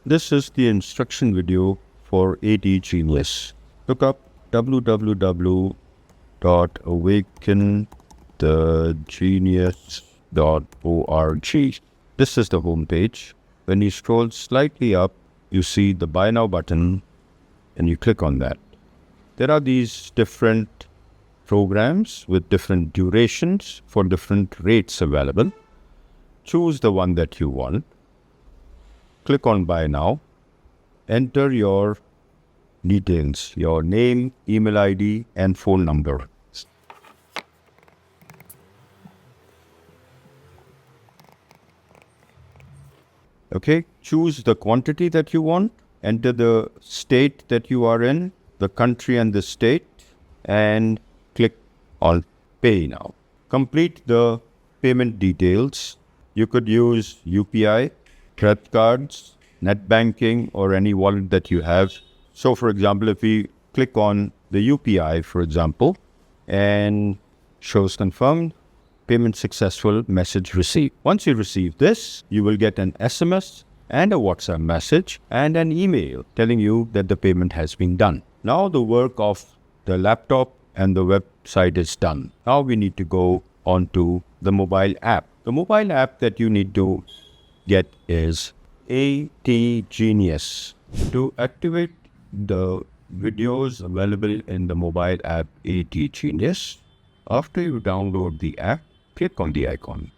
This is the instruction video for AD Genius. Look up www.awakenthegenius.org. This is the home page. When you scroll slightly up, you see the Buy Now button and you click on that. There are these different programs with different durations for different rates available. Choose the one that you want. Click on Buy Now. Enter your details, your name, email ID, and phone number. Okay, choose the quantity that you want. Enter the state that you are in, the country and the state, and click on Pay Now. Complete the payment details. You could use UPI, credit cards, net banking, or any wallet that you have. So for example, if we click on the UPI, for example, and shows confirmed, payment successful, message received. Once you receive this, you will get an SMS and a WhatsApp message and an email telling you that the payment has been done. Now the work of the laptop and the website is done. Now we need to go on to the mobile app. The mobile app that you need to get is AT Genius. To activate the videos available in the mobile app AT Genius, after you download the app, click on the icon.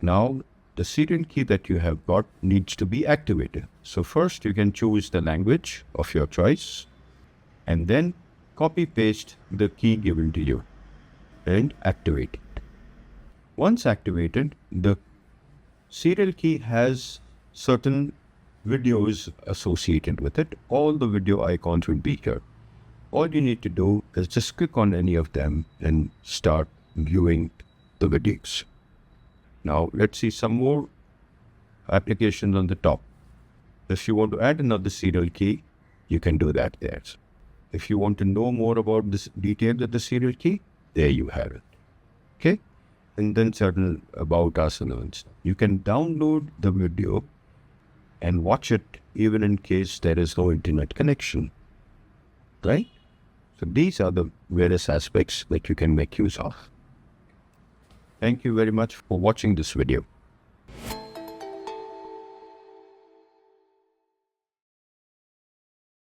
Now the serial key that you have got needs to be activated. So first you can choose the language of your choice and then copy paste the key given to you and activate it. Once activated, the serial key has certain videos associated with it. All the video icons will be here. All you need to do is just click on any of them and start viewing the videos. Now let's see some more applications on the top. If you want to add another serial key, you can do that there. If you want to know more about this details of the serial key, there you have it. Okay? And then certain about us and stuff. You can download the video and watch it even in case there is no internet connection. Right? So these are the various aspects that you can make use of. Thank you very much for watching this video.